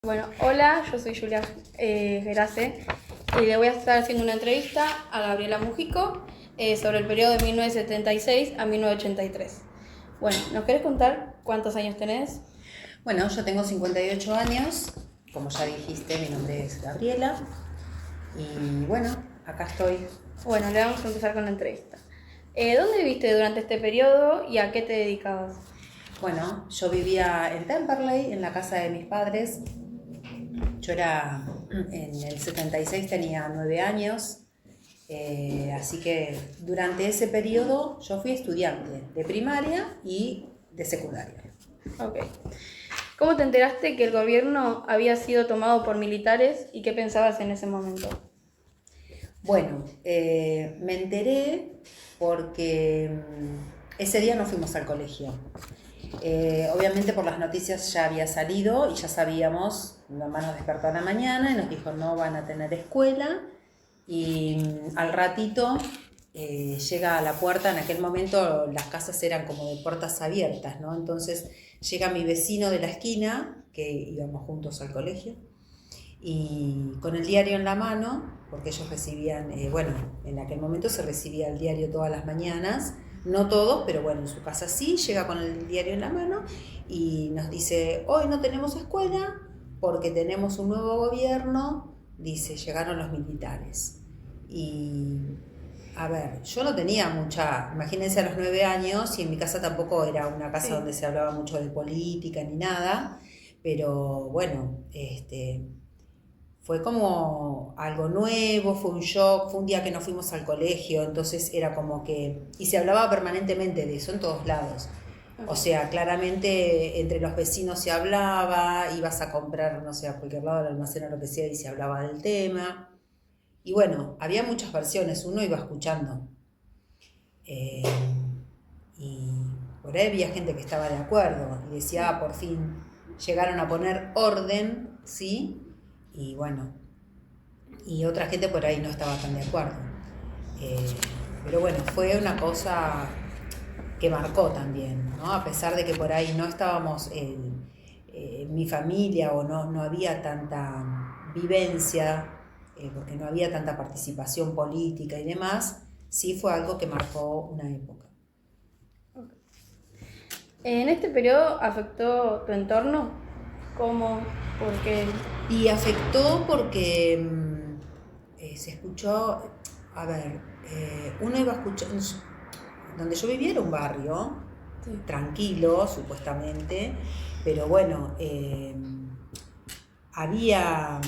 Bueno, hola, yo soy Julia Gerace y le voy a estar haciendo una entrevista a Gabriela Mujico sobre el periodo de 1976 a 1983. Bueno, ¿nos querés contar cuántos años tenés? Bueno, yo tengo 58 años, como ya dijiste, mi nombre es Gabriela y bueno, acá estoy. Bueno, le vamos a empezar con la entrevista. ¿Dónde viviste durante este periodo y a qué te dedicabas? Bueno, yo vivía en Temperley, en la casa de mis padres. Yo en el 76 tenía 9 años, así que durante ese periodo yo fui estudiante de primaria y de secundaria. Ok. ¿Cómo te enteraste que el gobierno había sido tomado por militares y qué pensabas en ese momento? Bueno, me enteré porque ese día no fuimos al colegio. Obviamente por las noticias ya había salido y ya sabíamos, mi mamá nos despertó a la mañana y nos dijo no van a tener escuela y al ratito llega a la puerta. En aquel momento las casas eran como de puertas abiertas, ¿no? Entonces llega mi vecino de la esquina, que íbamos juntos al colegio, y con el diario en la mano, porque ellos recibían, en aquel momento se recibía el diario todas las mañanas, no todos, pero bueno, en su casa sí, llega con el diario en la mano y nos dice, hoy no tenemos escuela porque tenemos un nuevo gobierno, dice, llegaron los militares. Y a ver, yo no tenía mucha, imagínense a los 9 años, y en mi casa tampoco era una casa donde se hablaba mucho de política ni nada, pero bueno, fue como algo nuevo, fue un shock, fue un día que no fuimos al colegio, entonces era como que, y se hablaba permanentemente de eso en todos lados. O sea, claramente entre los vecinos se hablaba, ibas a comprar, no sé, a cualquier lado, al almacén o lo que sea, y se hablaba del tema. Y bueno, había muchas versiones, uno iba escuchando. Eh, y por ahí había gente que estaba de acuerdo y decía, por fin llegaron a poner orden, ¿sí? Y bueno, y otra gente por ahí no estaba tan de acuerdo. Eh, pero bueno, fue una cosa que marcó también, ¿no? A pesar de que por ahí no estábamos en mi familia o no había tanta vivencia, porque no había tanta participación política y demás, sí fue algo que marcó una época. Okay. ¿En este periodo afectó tu entorno? ¿Cómo? ¿Por qué? Y afectó porque se escuchó, a ver, uno iba a escuchar, donde yo vivía era un barrio, tranquilo supuestamente, pero bueno, había,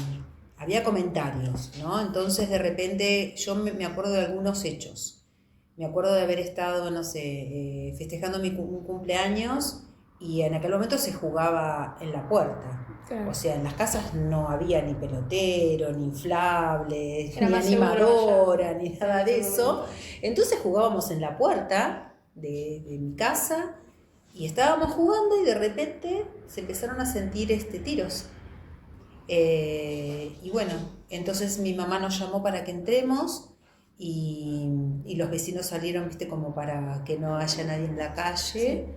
había comentarios, ¿no? Entonces de repente yo me acuerdo de algunos hechos. Me acuerdo de haber estado, no sé, festejando un cumpleaños y en aquel momento se jugaba en la puerta. Claro. O sea, en las casas no había ni pelotero, ni inflables, Era ni más seguro animadora, allá. ni nada de eso. Entonces jugábamos en la puerta de mi casa y estábamos jugando y de repente se empezaron a sentir tiros. Y bueno, entonces mi mamá nos llamó para que entremos y los vecinos salieron, viste, como para que no haya nadie en la calle,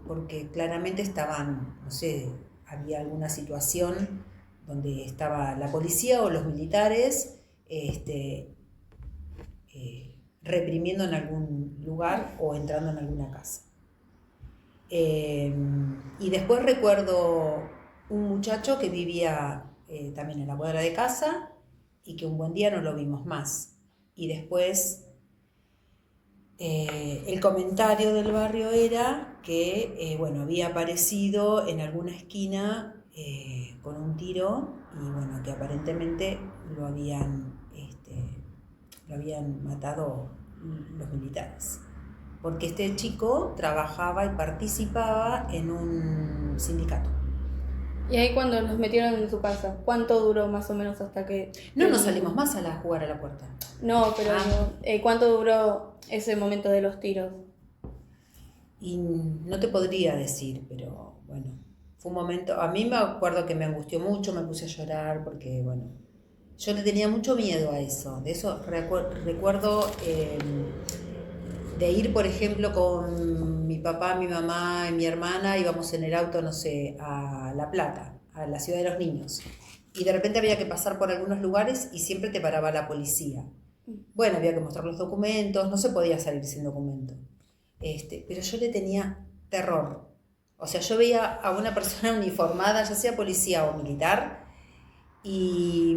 porque claramente estaban, no sé, había alguna situación donde estaba la policía o los militares reprimiendo en algún lugar o entrando en alguna casa. Y después recuerdo un muchacho que vivía también en la cuadra de casa y que un buen día no lo vimos más. Y después el comentario del barrio era que había aparecido en alguna esquina con un tiro y bueno, que aparentemente lo habían matado los militares. Porque este chico trabajaba y participaba en un sindicato. Y ahí cuando los metieron en su casa, ¿cuánto duró más o menos hasta que...? No nos salimos más a jugar a la puerta. No, pero ¿cuánto duró ese momento de los tiros? Y no te podría decir, pero bueno, fue un momento, a mí me acuerdo que me angustió mucho, me puse a llorar porque bueno, yo le tenía mucho miedo a eso. De eso recuerdo de ir, por ejemplo, con mi papá, mi mamá y mi hermana, íbamos en el auto, no sé, a La Plata, a la ciudad de los niños. Y de repente había que pasar por algunos lugares y siempre te paraba la policía. Bueno, había que mostrar los documentos, no se podía salir sin documento. Pero yo le tenía terror. O sea, yo veía a una persona uniformada, ya sea policía o militar, y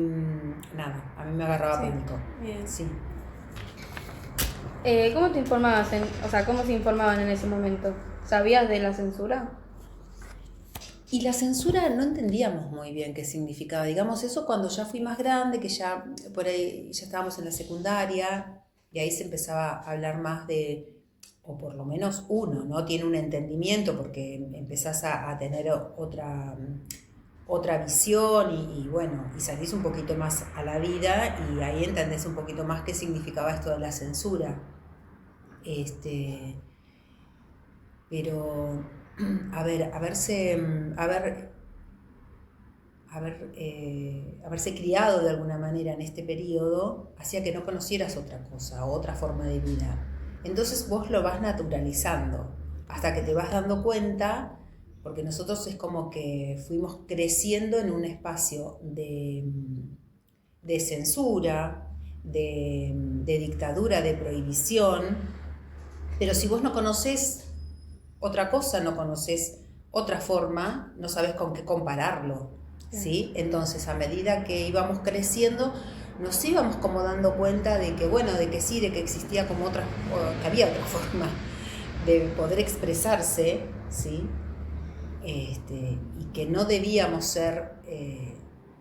nada, a mí me agarraba pánico. Bien. Sí. ¿Cómo te informabas? ¿Cómo se informaban en ese momento? ¿Sabías de la censura? Y la censura no entendíamos muy bien qué significaba. Digamos, eso cuando ya fui más grande, que ya por ahí ya estábamos en la secundaria, y ahí se empezaba a hablar más de, o por lo menos uno, ¿no? Tiene un entendimiento porque empezás a tener otra visión y bueno, y salís un poquito más a la vida y ahí entendés un poquito más qué significaba esto de la censura. Pero haberse criado de alguna manera en este periodo hacía que no conocieras otra cosa, otra forma de vida. Entonces vos lo vas naturalizando hasta que te vas dando cuenta, porque nosotros es como que fuimos creciendo en un espacio de censura, de dictadura, de prohibición, pero si vos no conocés otra cosa, no conoces otra forma, no sabes con qué compararlo, ¿sí? Entonces, a medida que íbamos creciendo, nos íbamos como dando cuenta de que, bueno, de que sí, de que existía como otra, que había otra forma de poder expresarse, ¿sí? Y que no debíamos ser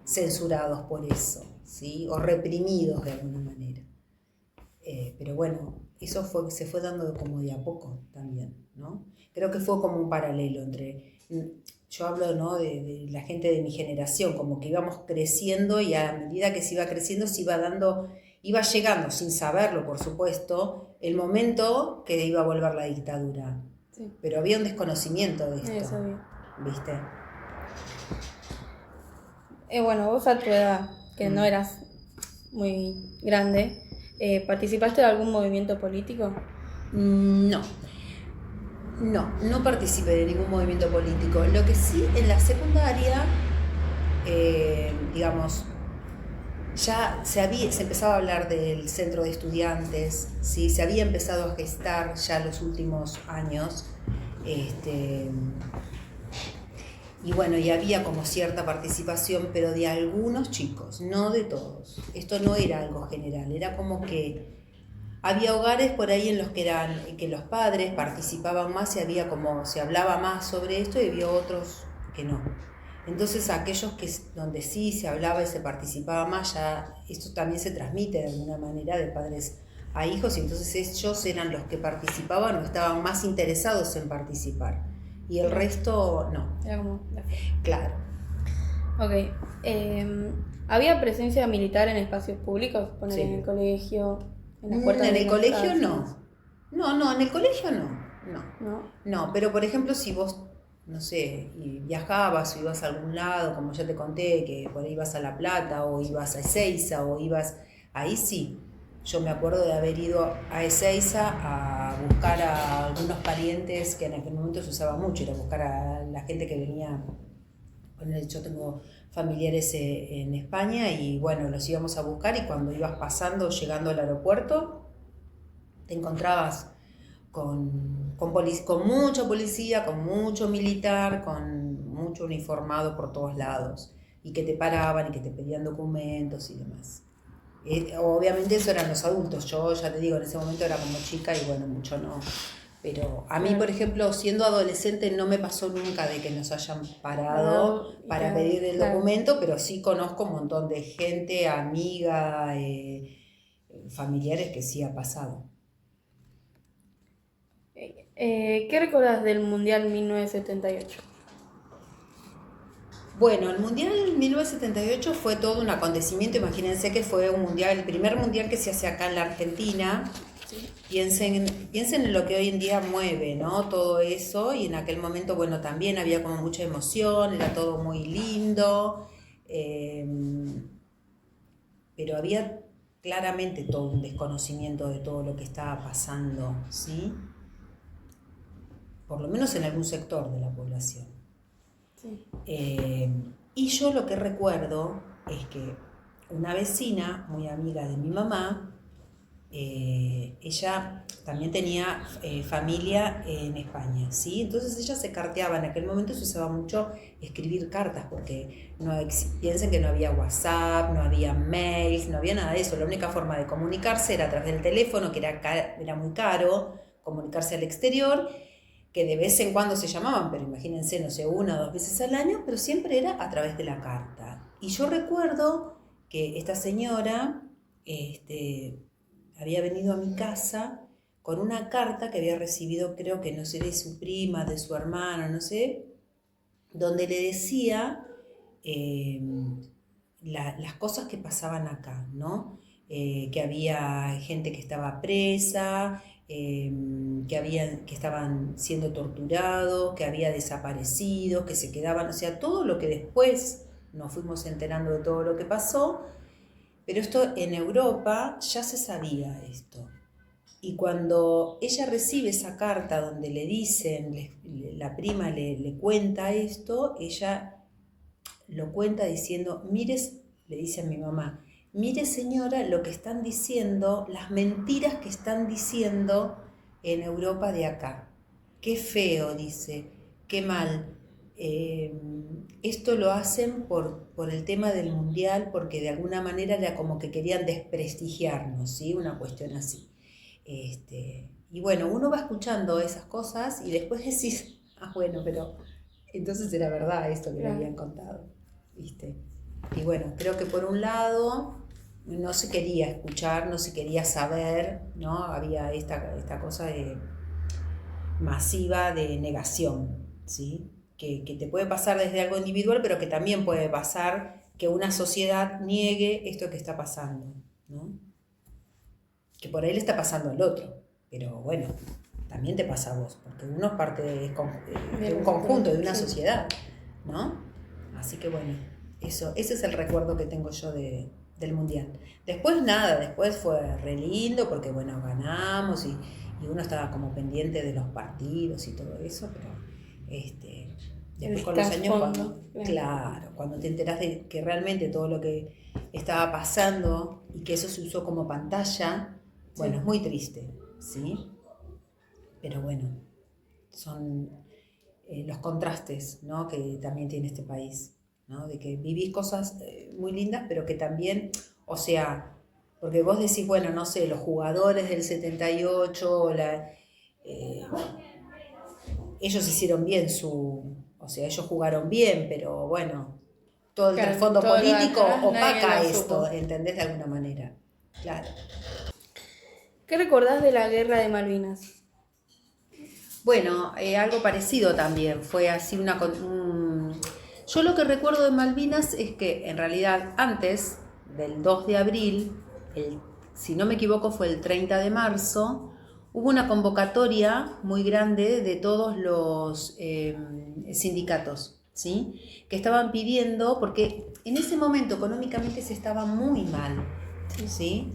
censurados por eso, ¿sí? O reprimidos de alguna manera. Pero bueno, eso se fue dando como de a poco también, ¿no? Creo que fue como un paralelo entre, yo hablo, ¿no? de la gente de mi generación, como que íbamos creciendo y a medida que se iba creciendo se iba iba llegando, sin saberlo por supuesto, el momento que iba a volver la dictadura. Sí. Pero había un desconocimiento de esto, ¿viste? Bueno, vos a tu edad, que no eras muy grande, ¿participaste de algún movimiento político? No participé de ningún movimiento político. Lo que sí, en la secundaria, digamos, ya se empezaba a hablar del centro de estudiantes, ¿sí? Se había empezado a gestar ya los últimos años. Y bueno, y había como cierta participación, pero de algunos chicos, no de todos. Esto no era algo general, era como que había hogares por ahí en los que los padres participaban más y había como se hablaba más sobre esto y había otros que no. Entonces aquellos donde sí se hablaba y se participaba más, ya esto también se transmite de alguna manera de padres a hijos y entonces ellos eran los que participaban o estaban más interesados en participar. Y el resto no. Era como... Claro. Ok. ¿Había presencia militar en espacios públicos? Poner en el colegio, en las puertas de el colegio no. No, en el colegio no, pero por ejemplo si vos, no sé, viajabas o ibas a algún lado, como ya te conté, que por ahí ibas a La Plata o ibas a Ezeiza o ibas... Ahí sí. Yo me acuerdo de haber ido a Ezeiza a buscar a algunos parientes que en aquel momento se usaba mucho, ir a buscar a la gente que venía. Bueno, yo tengo familiares en España y bueno, los íbamos a buscar y cuando ibas pasando, llegando al aeropuerto, te encontrabas con mucha policía, con mucho militar, con mucho uniformado por todos lados y que te paraban y que te pedían documentos y demás. Obviamente eso eran los adultos, yo ya te digo, en ese momento era como chica y bueno, mucho no. Pero a mí, por ejemplo, siendo adolescente no me pasó nunca de que nos hayan parado para pedir el documento, pero sí conozco un montón de gente, amiga, familiares que sí ha pasado. ¿Qué recordás del Mundial 1978? Bueno, el Mundial 1978 fue todo un acontecimiento, imagínense que fue el primer mundial que se hace acá en la Argentina. Sí. Piensen en lo que hoy en día mueve, ¿no? Todo eso, y en aquel momento, bueno, también había como mucha emoción, era todo muy lindo, pero había claramente todo un desconocimiento de todo lo que estaba pasando, ¿sí? Por lo menos en algún sector de la población. Sí. Y yo lo que recuerdo es que una vecina, muy amiga de mi mamá, ella también tenía familia en España, ¿sí? Entonces ella se carteaba, en aquel momento se usaba mucho escribir cartas, porque piensen que no había WhatsApp, no había mails, no había nada de eso. La única forma de comunicarse era a través del teléfono, que era muy caro, comunicarse al exterior, que de vez en cuando se llamaban, pero imagínense, no sé, 1 o 2 veces al año, pero siempre era a través de la carta. Y yo recuerdo que esta señora había venido a mi casa con una carta que había recibido, creo que no sé, de su prima, de su hermana, no sé, donde le decía las cosas que pasaban acá, ¿no? Que había gente que estaba presa, que estaban siendo torturados, que había desaparecidos, que se quedaban, o sea, todo lo que después nos fuimos enterando de todo lo que pasó, pero esto en Europa ya se sabía esto. Y cuando ella recibe esa carta donde le dicen, la prima le cuenta esto, ella lo cuenta diciendo, mire, le dice a mi mamá, mire señora lo que están diciendo, las mentiras que están diciendo en Europa de acá. Qué feo, dice, qué mal. Esto lo hacen por el tema del mundial, porque de alguna manera era como que querían desprestigiarnos, ¿sí? Una cuestión así. Y bueno, uno va escuchando esas cosas y después decís, bueno, pero entonces era verdad esto que le habían contado, ¿viste? Y bueno, creo que por un lado no se quería escuchar, no se quería saber, ¿no? Había esta cosa masiva de negación, ¿sí? Que te puede pasar desde algo individual, pero que también puede pasar que una sociedad niegue esto que está pasando, ¿no? Que por ahí le está pasando al otro, pero bueno, también te pasa a vos, porque uno es parte de un conjunto, de una sociedad, ¿no? Así que bueno, ese es el recuerdo que tengo yo del Mundial. Después nada, después fue re lindo, porque bueno, ganamos y uno estaba como pendiente de los partidos y todo eso, pero después con los años, cuando te enterás de que realmente todo lo que estaba pasando y que eso se usó como pantalla, bueno, es muy triste, ¿sí? Pero bueno, son los contrastes, ¿no? Que también tiene este país, ¿no? De que vivís cosas muy lindas, pero que también, o sea, porque vos decís, bueno, no sé, los jugadores del 78, ellos hicieron bien o sea, ellos jugaron bien, pero bueno, todo el trasfondo político opaca esto, ¿entendés? De alguna manera, claro. ¿Qué recordás de la guerra de Malvinas? Bueno, algo parecido también, fue así Yo lo que recuerdo de Malvinas es que en realidad antes del 2 de abril, si no me equivoco fue el 30 de marzo, hubo una convocatoria muy grande de todos los sindicatos, ¿sí? Que estaban pidiendo, porque en ese momento económicamente se estaba muy mal, ¿sí?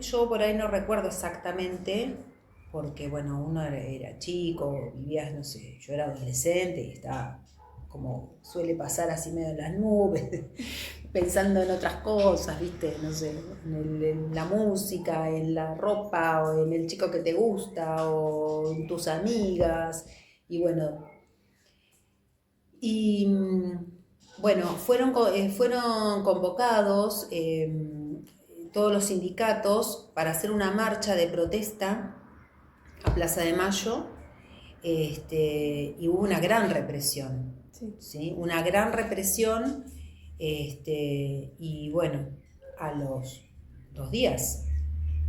Yo por ahí no recuerdo exactamente, porque bueno, uno era chico, vivía, no sé, yo era adolescente y estaba como suele pasar así medio en las nubes, pensando en otras cosas, viste, no sé, en la música, en la ropa, o en el chico que te gusta, o en tus amigas, y bueno. Y bueno, fueron convocados todos los sindicatos para hacer una marcha de protesta a Plaza de Mayo, y hubo una gran represión, ¿sí? Una gran represión, y bueno, a los 2 días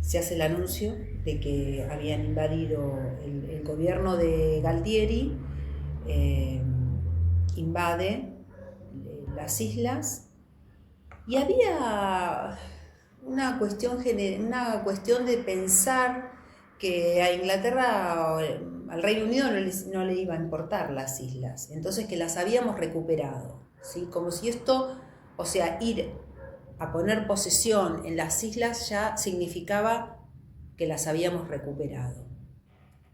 se hace el anuncio de que habían invadido el gobierno de Galtieri, invade las islas, y había una cuestión de pensar que a Inglaterra o al Reino Unido no le iba a importar las islas, entonces que las habíamos recuperado, ¿sí? Como si esto, o sea, ir a poner posesión en las islas ya significaba que las habíamos recuperado.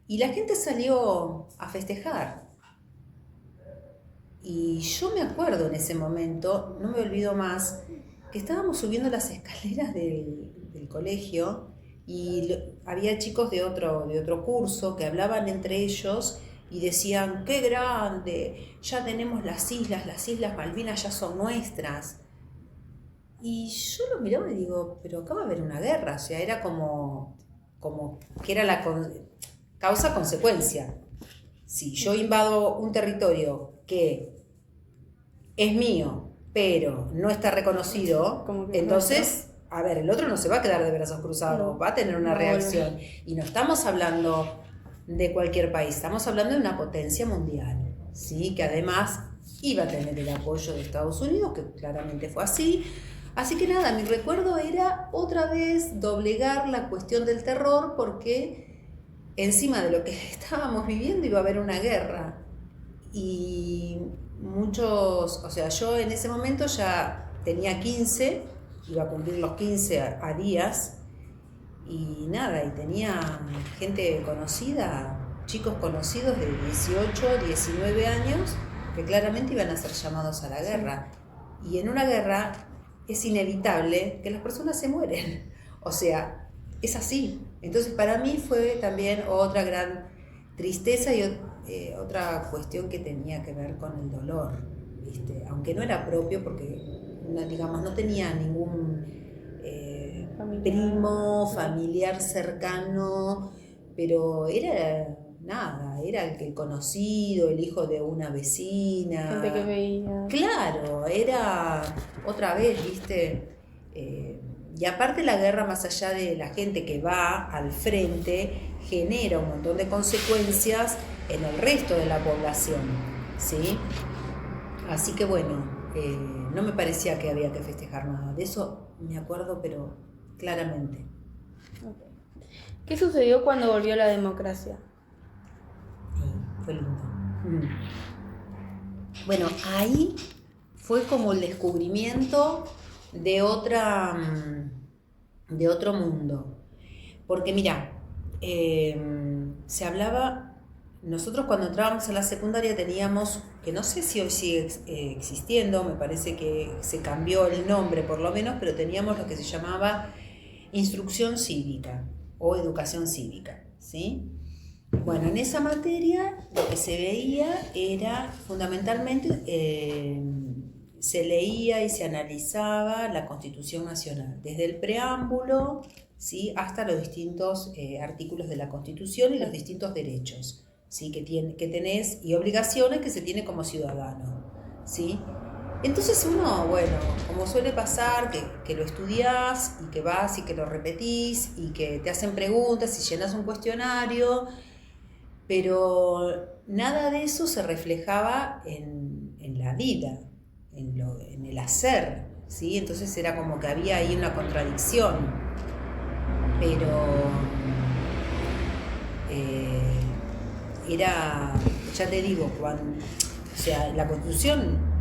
Y la gente salió a festejar. Y yo me acuerdo en ese momento, no me olvido más, que estábamos subiendo las escaleras del colegio y había chicos de otro curso que hablaban entre ellos y decían, qué grande, ya tenemos las Islas Malvinas ya son nuestras. Y yo lo miraba y digo, pero acá va a haber una guerra, o sea, era como que era la causa-consecuencia. Si yo invado un territorio que es mío, pero no está reconocido, entonces, a ver, el otro no se va a quedar de brazos cruzados, va a tener una reacción. Y no estamos hablando de cualquier país, estamos hablando de una potencia mundial, ¿sí? Que además iba a tener el apoyo de Estados Unidos, que claramente fue así. Así que nada, mi recuerdo era otra vez doblegar la cuestión del terror, porque encima de lo que estábamos viviendo iba a haber una guerra. Y muchos, o sea, yo en ese momento ya tenía 15, iba a cumplir los 15 a días, y nada, y tenía gente conocida, chicos conocidos de 18, 19 años, que claramente iban a ser llamados a la guerra. Y en una guerra es inevitable que las personas se mueren. O sea, es así. Entonces para mí fue también otra gran tristeza y otra cuestión que tenía que ver con el dolor, ¿viste? Aunque no era propio porque, digamos, no tenía ningún primo, familiar cercano, pero era nada, era el conocido, el hijo de una vecina. Gente que veía. Claro, era otra vez, ¿viste? Y aparte la guerra, más allá de la gente que va al frente, genera un montón de consecuencias en el resto de la población, ¿sí? Así que bueno, no me parecía que había que festejar nada. De eso me acuerdo, pero claramente. ¿Qué sucedió cuando volvió la democracia? Sí, fue lindo. Bueno, ahí fue como el descubrimiento de otro mundo. Porque mira, se hablaba, nosotros cuando entrábamos a la secundaria teníamos, que no sé si hoy sigue existiendo, me parece que se cambió el nombre por lo menos, pero teníamos lo que se llamaba instrucción cívica o educación cívica, ¿sí? Bueno, en esa materia lo que se veía era fundamentalmente, se leía y se analizaba la Constitución Nacional, desde el preámbulo, ¿sí?, hasta los distintos artículos de la Constitución y los distintos derechos, ¿sí?, que tenés y obligaciones que se tiene como ciudadano, ¿sí? Entonces uno, bueno, como suele pasar, que lo estudiás y que vas y que lo repetís y que te hacen preguntas y llenas un cuestionario, pero nada de eso se reflejaba en la vida, en el hacer, ¿sí? Entonces era como que había ahí una contradicción, pero era, ya te digo, o sea, la Constitución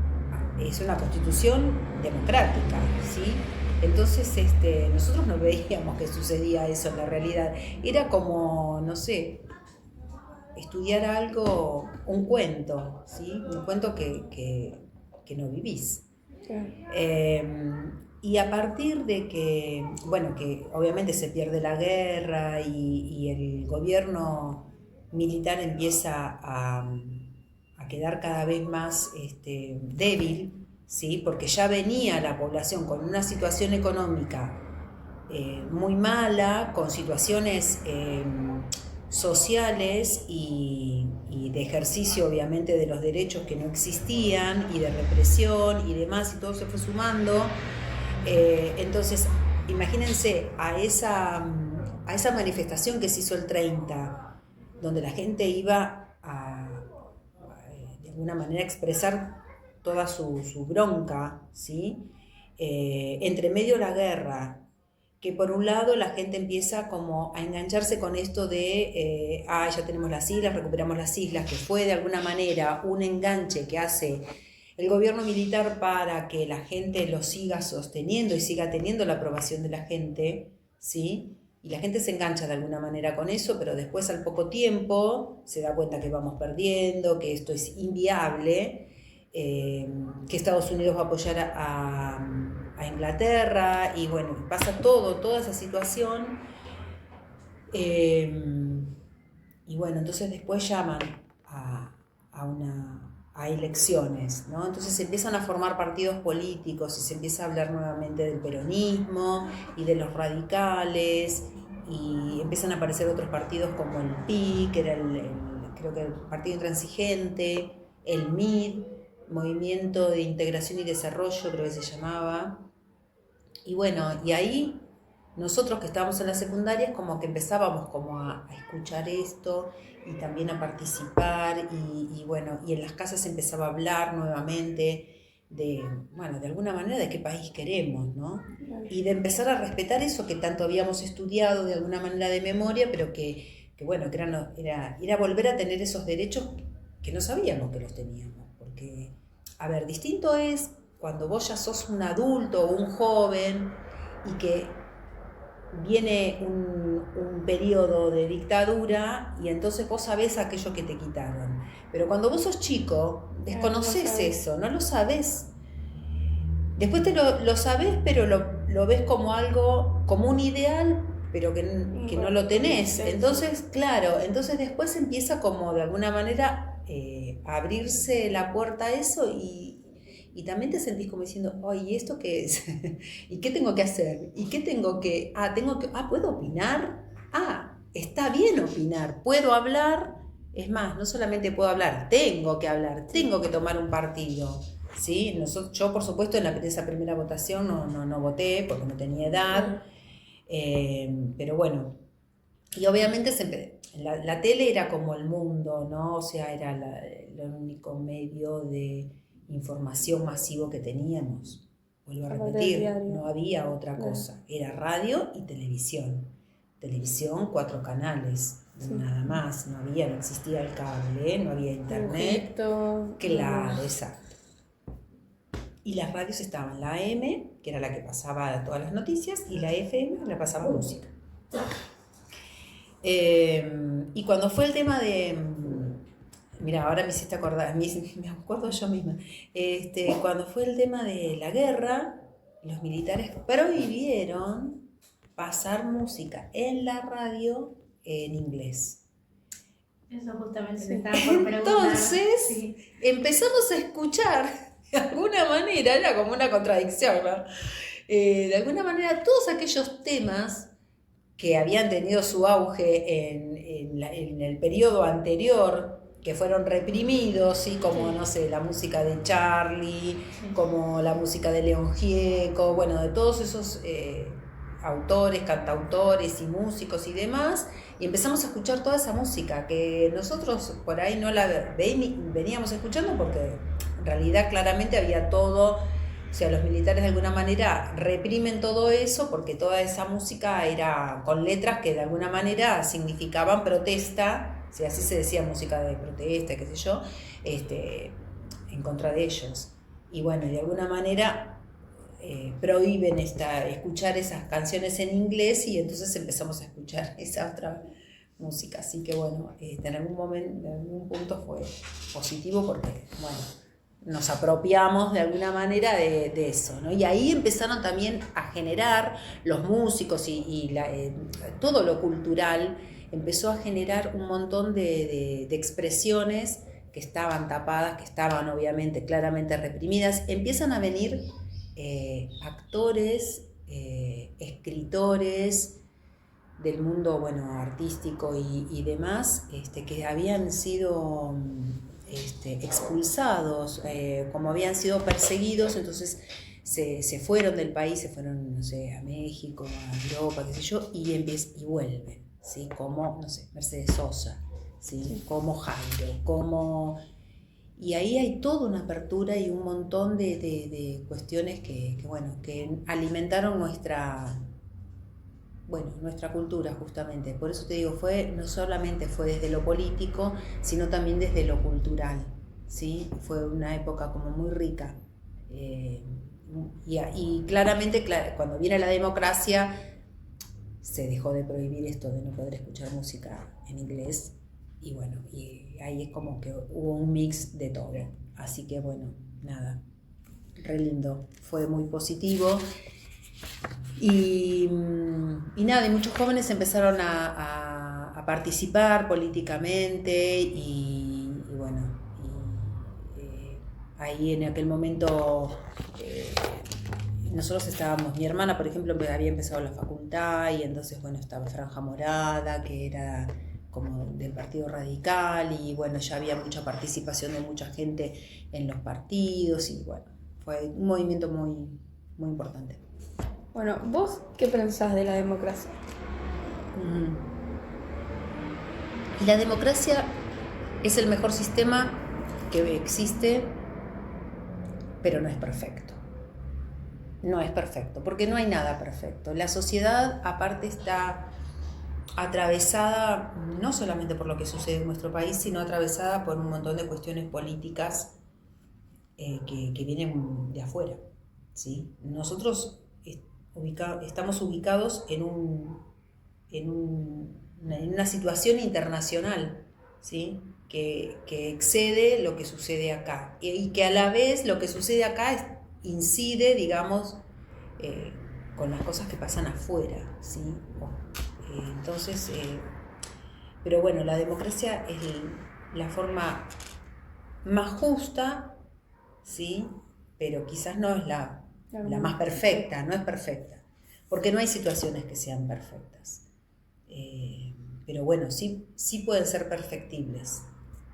es una Constitución democrática, ¿sí? Entonces nosotros no veíamos que sucedía eso en la realidad, era como, no sé, estudiar algo, un cuento, ¿sí? Un cuento que no vivís. Y a partir de que, bueno, que obviamente se pierde la guerra y el gobierno militar empieza a quedar cada vez más débil, ¿sí? Porque ya venía la población con una situación económica muy mala, con situaciones sociales y de ejercicio obviamente de los derechos que no existían y de represión y demás, y todo se fue sumando. Entonces imagínense a esa manifestación que se hizo el 30, donde la gente iba de alguna manera expresar toda su bronca, ¿sí? Entre medio de la guerra, que por un lado la gente empieza como a engancharse con esto de ya tenemos las islas, recuperamos las islas, que fue de alguna manera un enganche que hace el gobierno militar para que la gente lo siga sosteniendo y siga teniendo la aprobación de la gente, ¿sí? Y la gente se engancha de alguna manera con eso, pero después al poco tiempo se da cuenta que vamos perdiendo, que esto es inviable, que Estados Unidos va a apoyar a Inglaterra, y bueno, pasa toda esa situación. Y bueno, entonces después llaman a elecciones, ¿no? Entonces se empiezan a formar partidos políticos y se empieza a hablar nuevamente del peronismo y de los radicales, y empiezan a aparecer otros partidos como el PI, que era creo que el Partido Intransigente, el MID, Movimiento de Integración y Desarrollo, creo que se llamaba. Y bueno, y ahí nosotros que estábamos en la secundaria como que empezábamos como a escuchar esto y también a participar, y bueno, y en las casas se empezaba a hablar nuevamente de, bueno, de alguna manera de qué país queremos, ¿no? Y de empezar a respetar eso que tanto habíamos estudiado de alguna manera de memoria, pero que bueno, que era volver a tener esos derechos que no sabíamos que los teníamos. Porque, a ver, distinto es cuando vos ya sos un adulto o un joven y que viene un periodo de dictadura y entonces vos sabés aquello que te quitaron. Pero cuando vos sos chico, desconocés eso, no lo sabés. Después lo sabés, pero lo ves como algo, como un ideal, pero que no lo tenés. Entonces, claro, entonces después empieza como de alguna manera a abrirse la puerta a eso, y también te sentís como diciendo, ay, ¿y esto qué es? ¿Y qué tengo que hacer? ¿Y qué tengo que...? ¿Puedo opinar? Está bien opinar, puedo hablar. Es más, no solamente puedo hablar, tengo que hablar, tengo que tomar un partido. ¿Sí? Yo, por supuesto, en esa primera votación no voté porque no tenía edad. Pero bueno, y obviamente la tele era como el mundo, ¿no? O sea, era el único medio de información masivo que teníamos. Vuelvo a repetir, no había otra cosa. Era radio y televisión. Televisión, 4 canales, nada más. No existía el cable, no había internet. Claro, exacto. Y las radios estaban la AM, que era la que pasaba todas las noticias, y la FM, la pasaba música. Y cuando fue el tema de... Mira, ahora me hiciste acordar, me acuerdo yo misma. Cuando fue el tema de la guerra, los militares prohibieron pasar música en la radio en inglés. Eso justamente me estaba por preguntar. Entonces, empezamos a escuchar, de alguna manera, era como una contradicción, ¿no? De alguna manera, todos aquellos temas que habían tenido su auge en el periodo anterior, que fueron reprimidos, ¿sí? Como, no sé, la música de Charlie, como la música de León Gieco, bueno, de todos esos autores, cantautores y músicos y demás, y empezamos a escuchar toda esa música que nosotros por ahí no la veníamos escuchando, porque en realidad claramente había todo. O sea, los militares de alguna manera reprimen todo eso porque toda esa música era con letras que de alguna manera significaban protesta, si así se decía, música de protesta, qué sé yo, en contra de ellos. Y bueno, de alguna manera prohíben escuchar esas canciones en inglés, y entonces empezamos a escuchar esa otra música. Así que bueno, en algún punto fue positivo porque, bueno, nos apropiamos de alguna manera de eso, ¿no? Y ahí empezaron también a generar los músicos y todo lo cultural, empezó a generar un montón de expresiones que estaban tapadas, que estaban obviamente claramente reprimidas. Empiezan a venir actores, escritores del mundo, bueno, artístico y demás, que habían sido expulsados, como habían sido perseguidos, entonces se fueron del país, se fueron, no sé, a México, a Europa, qué sé yo, y vuelven, ¿sí? Como, no sé, Mercedes Sosa, ¿sí? Como Jairo, como... Y ahí hay toda una apertura y un montón de cuestiones que alimentaron nuestra cultura, justamente. Por eso te digo, no solamente fue desde lo político, sino también desde lo cultural, ¿sí? Fue una época como muy rica. Y claramente, cuando viene la democracia, se dejó de prohibir esto de no poder escuchar música en inglés. Y bueno, y ahí es como que hubo un mix de todo. Así que bueno, nada, re lindo, fue muy positivo. Y nada, y muchos jóvenes empezaron a participar políticamente y bueno, ahí en aquel momento nosotros estábamos, mi hermana por ejemplo había empezado la facultad y entonces bueno, estaba Franja Morada, que era como del Partido Radical, y bueno, ya había mucha participación de mucha gente en los partidos y bueno, fue un movimiento muy, muy importante. Bueno, ¿vos qué pensás de la democracia? La democracia es el mejor sistema que existe, pero no es perfecto. No es perfecto, porque no hay nada perfecto. La sociedad, aparte, está atravesada no solamente por lo que sucede en nuestro país, sino atravesada por un montón de cuestiones políticas que vienen de afuera, ¿sí? Nosotros estamos ubicados en una situación internacional, ¿sí? que excede lo que sucede acá y que a la vez lo que sucede acá incide, digamos, con las cosas que pasan afuera, ¿sí? Entonces, pero bueno, la democracia es la forma más justa, ¿sí? Pero quizás no es la más perfecta, no es perfecta, porque no hay situaciones que sean perfectas. Pero bueno, sí pueden ser perfectibles,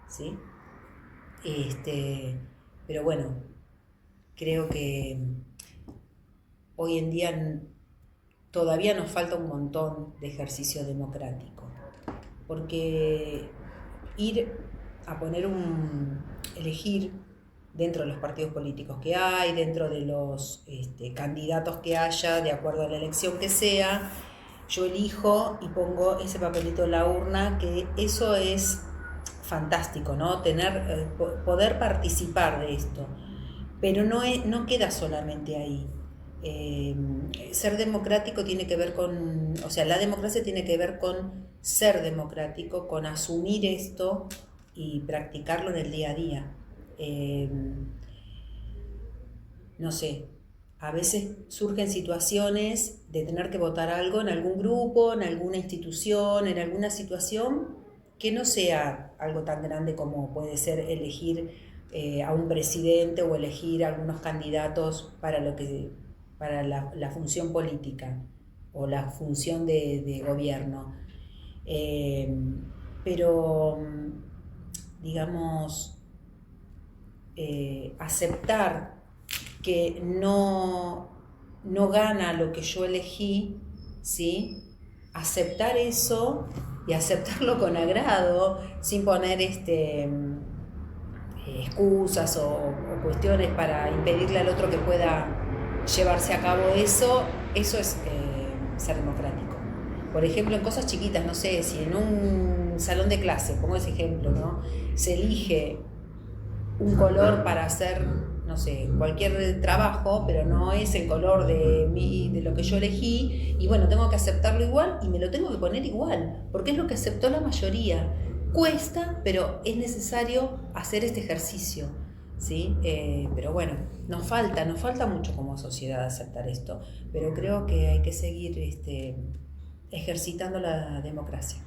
¿sí? Pero bueno, creo que hoy en día todavía nos falta un montón de ejercicio democrático, porque ir a elegir dentro de los partidos políticos que hay, dentro de los candidatos que haya, de acuerdo a la elección que sea, yo elijo y pongo ese papelito en la urna, que eso es fantástico, ¿no? Poder participar de esto, pero no queda solamente ahí. Ser democrático tiene que ver la democracia tiene que ver con ser democrático, con asumir esto y practicarlo en el día a día. No sé, a veces surgen situaciones de tener que votar algo en algún grupo, en alguna institución, en alguna situación que no sea algo tan grande como puede ser elegir a un presidente o elegir algunos candidatos para la función política o la función de gobierno. Pero, digamos, aceptar que no gana lo que yo elegí, ¿sí? Aceptar eso y aceptarlo con agrado, sin poner excusas o cuestiones para impedirle al otro que pueda llevarse a cabo eso es ser democrático. Por ejemplo, en cosas chiquitas, no sé, si en un salón de clase, pongo ese ejemplo, ¿no? Se elige un color para hacer, no sé, cualquier trabajo, pero no es el color de lo que yo elegí, y bueno, tengo que aceptarlo igual y me lo tengo que poner igual, porque es lo que aceptó la mayoría. Cuesta, pero es necesario hacer este ejercicio, ¿sí? Pero bueno, nos falta mucho como sociedad aceptar esto, pero creo que hay que seguir ejercitando la democracia.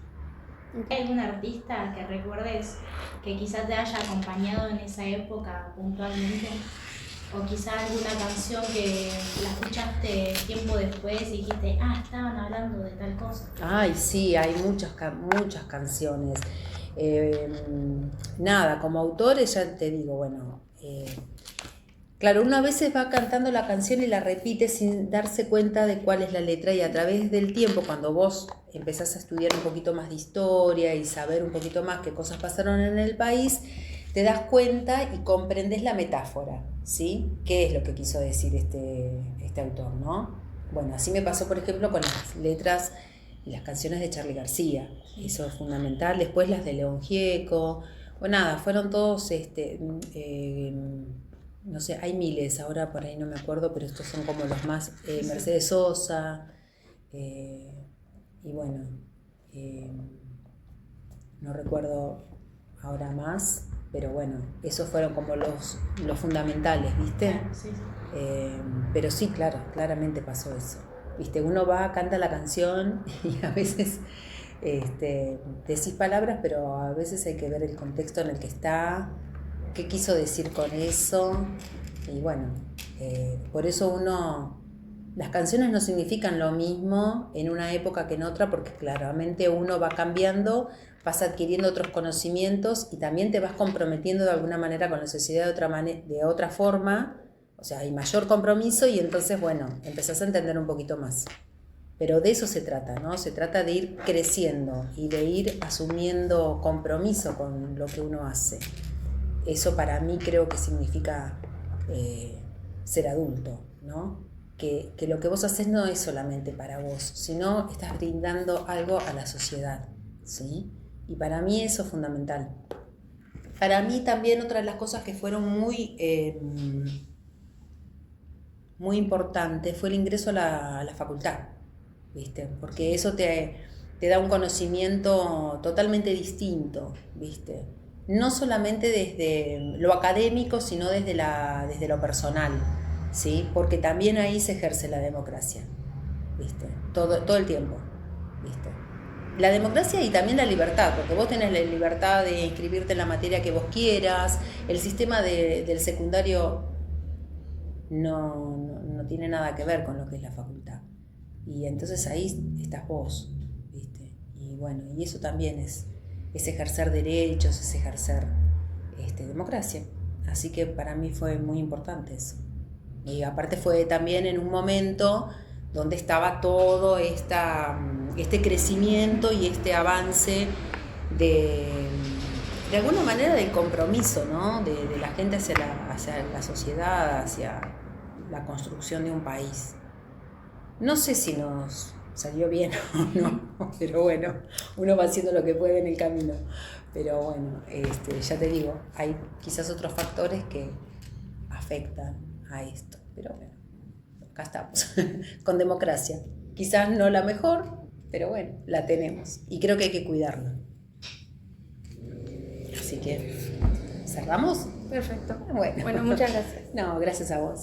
¿Hay algún artista que recuerdes que quizás te haya acompañado en esa época puntualmente? O quizás alguna canción que la escuchaste tiempo después y dijiste, estaban hablando de tal cosa. Ay, sí, hay muchas canciones. Nada, como autores ya te digo, bueno, claro, uno a veces va cantando la canción y la repite sin darse cuenta de cuál es la letra, y a través del tiempo, cuando vos empezás a estudiar un poquito más de historia y saber un poquito más qué cosas pasaron en el país, te das cuenta y comprendes la metáfora, ¿sí? ¿Qué es lo que quiso decir este autor, ¿no? Bueno, así me pasó, por ejemplo, con las letras y las canciones de Charly García. Eso es fundamental. Después las de León Gieco. Bueno, nada, fueron todos, no sé, hay miles, ahora por ahí no me acuerdo, pero estos son como los más, Mercedes Sosa, y bueno, no recuerdo ahora más, pero bueno, esos fueron como los fundamentales, ¿viste? Claro, sí, sí. Pero sí, claro, claramente pasó eso. ¿Viste? Uno va, canta la canción y a veces decís palabras, pero a veces hay que ver el contexto en el que está, qué quiso decir con eso. Y bueno, por eso las canciones no significan lo mismo en una época que en otra, porque claramente uno va cambiando, vas adquiriendo otros conocimientos y también te vas comprometiendo de alguna manera con la sociedad de otra forma. O sea, hay mayor compromiso y entonces, bueno, empezás a entender un poquito más. Pero de eso se trata, ¿no? Se trata de ir creciendo y de ir asumiendo compromiso con lo que uno hace. Eso para mí creo que significa ser adulto, ¿no? Que lo que vos haces no es solamente para vos, sino estás brindando algo a la sociedad, ¿sí? Y para mí eso es fundamental. Para mí también otra de las cosas que fueron muy importantes fue el ingreso a la facultad, ¿viste? Porque eso te da un conocimiento totalmente distinto, ¿viste? No solamente desde lo académico, sino desde lo personal, ¿sí? Porque también ahí se ejerce la democracia, ¿viste? Todo el tiempo, ¿viste? La democracia y también la libertad, porque vos tenés la libertad de inscribirte en la materia que vos quieras. El sistema del secundario no tiene nada que ver con lo que es la facultad. Y entonces ahí estás vos, ¿viste? Y bueno, y eso también es ejercer derechos, es ejercer democracia. Así que para mí fue muy importante eso. Y aparte fue también en un momento donde estaba todo este crecimiento y este avance de alguna manera del compromiso, ¿no? De la gente hacia la sociedad, hacia la construcción de un país. No sé si nos salió bien o no, pero bueno, uno va haciendo lo que puede en el camino. Pero bueno, ya te digo, hay quizás otros factores que afectan a esto. Pero bueno, acá estamos, con democracia. Quizás no la mejor, pero bueno, la tenemos. Y creo que hay que cuidarla. Así que, ¿cerramos? Perfecto. Bueno, Bueno, muchas gracias. No, gracias a vos.